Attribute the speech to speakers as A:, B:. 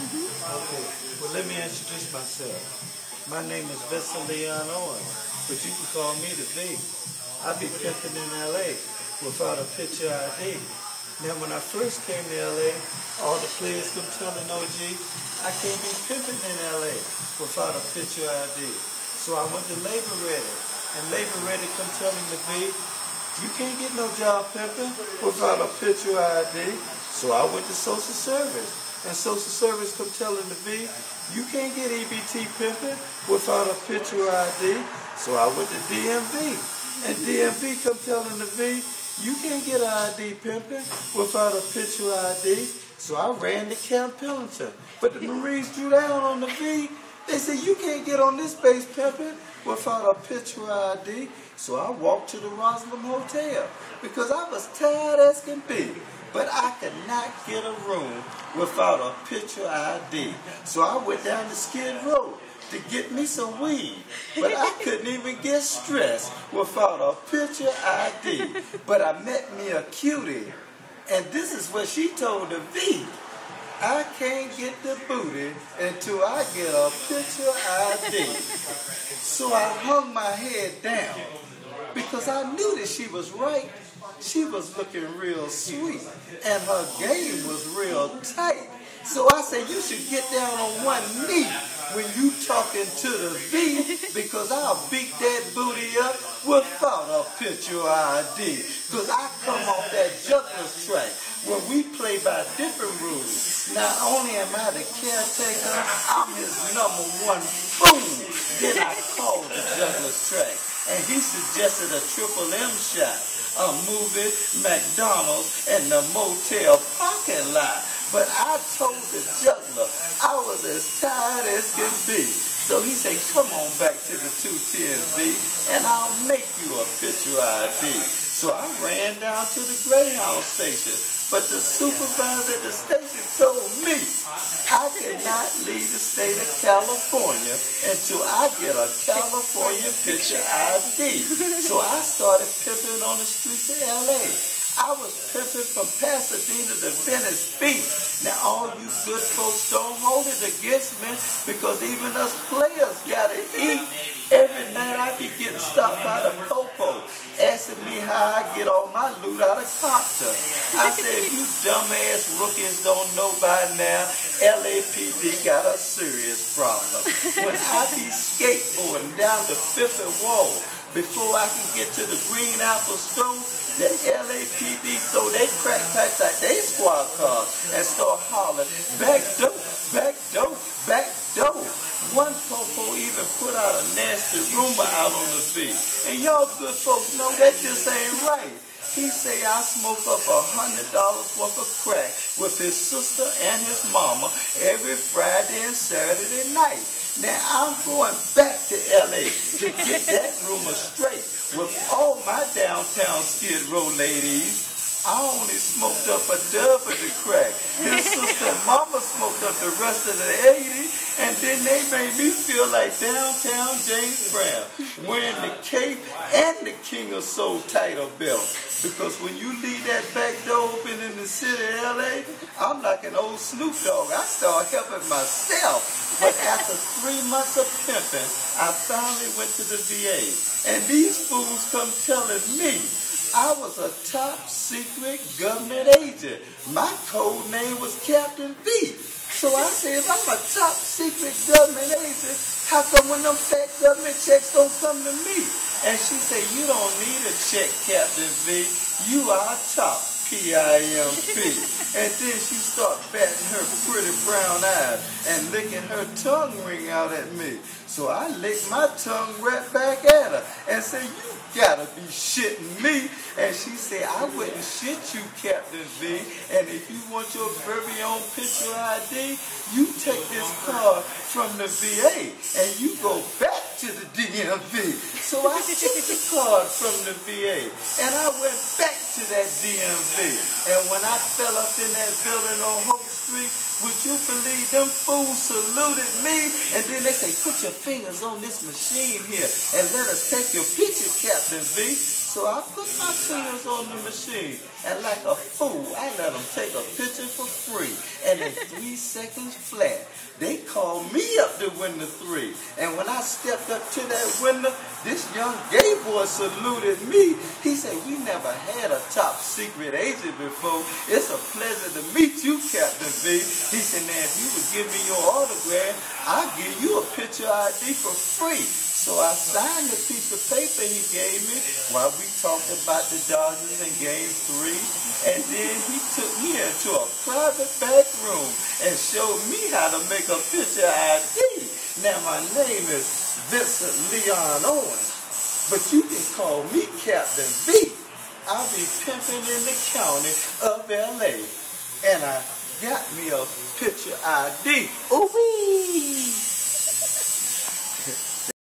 A: Okay, well let me introduce myself. My name is Vessel Leon Owens, but you can call me the V. I be pimping in LA without a picture ID. Now when I first came to LA, all the players come telling OG, I can't be pimping in LA without a picture ID. So I went to Labor Ready, and Labor Ready come telling the V, you can't get no job pimping without a picture ID. So I went to Social Service. And Social Service come telling the V, you can't get EBT pimping without a picture ID. So I went to DMV. And DMV come telling the V, you can't get an ID pimping without a picture ID. So I ran to Camp Pendleton. But the Marines drew down on the V. They said, you can't get on this base pimping without a picture ID. So I walked to the Roslyn Hotel because I was tired as can be. But I could not get a room without a picture ID. So I went down to Skid Row to get me some weed. But I couldn't even get stressed without a picture ID. But I met me a cutie, and this is what she told the V. I can't get the booty until I get a picture ID. So I hung my head down because I knew that she was right. She was looking real sweet, and her game was real tight. So I said, you should get down on one knee when you talking to the V, because I'll beat that booty up without a picture ID. Because I come off that Jugglers track where we play by different rules. Not only am I the caretaker, I'm his #1 fool. Then I called the Jugglers track, and he suggested a Triple M shot, a movie, McDonald's, and the motel parking lot. But I told the juggler I was as tired as can be. So he said, come on back to the 210B and I'll make you a picture ID. So I ran down to the Greyhound station. But the supervisor at the station told me I cannot leave the state of California until I get a California picture ID. So I started pimping on the streets of LA. I was pimping from Pasadena to Venice Beach. Now all you good folks don't hold it against me because even us players gotta eat. Every night I be getting stopped by the popo, asking me how I get all my loot out of Compton. I said, if you dumbass rookies don't know by now, LAPD got a serious problem. When I be skateboarding down the Fifth and Wall, before I can get to the Green Apple store, the LAPD throw their crack packs at their squad cars and start hollering, back dope, back dope, back dope. One popo even put out a nasty rumor out on the beat. And y'all good folks know that just ain't right. He say I smoke up $100 worth of crack with his sister and his mama every Friday and Saturday night. Now I'm going back to LA to get that rumor straight with all my downtown Skid Row ladies. I only smoked up a dub of the crack. His sister and mama smoked up the rest of the 80, and then they made me feel like downtown James Brown, wearing the cape and the King of Soul title belt. Because when you leave that back door open in the city of LA, I'm like an old Snoop Dogg. I start helping myself. But after 3 months of pimping, I finally went to the VA. And these fools come telling me I was a top secret government agent. My code name was Captain V. So I said, if I'm a top secret government agent, how come when them fat government checks don't come to me? And she said, you don't need a check, Captain V. You are top, PIMP. And then she started batting her pretty brown eyes and licking her tongue ring out at me. So I licked my tongue right back at her and said, you gotta be shitting me. And she said, I wouldn't shit you, Captain V. And if you want your very own picture ID, you take this card from the VA and you go back to the DMV. So I took the card from the VA and I went back to that DMV. And when I fell up in that building on Hope Street, would you believe them fools saluted me? And then they say, put your fingers on this machine here and let us take your picture, Captain V. So I put my fingers on the machine, and like a fool, I let them take a picture for free. And
B: and in 3 seconds flat, they called me up to window 3. And when I stepped up to that window, this young gay boy saluted me. He said, we never had a top secret agent before. It's a pleasure to meet you, Captain V. He said, now if you would give me your autograph, I'll give you a picture ID for free. So I signed the piece of paper he gave me while we talked about the Dodgers in Game 3. And then he took me into a private back room and showed me how to make a picture ID. Now my name is Vincent Leon Owens, but you can call me Captain V. I'll be pimping in the county of LA. And I got me a picture ID. Ooh-wee!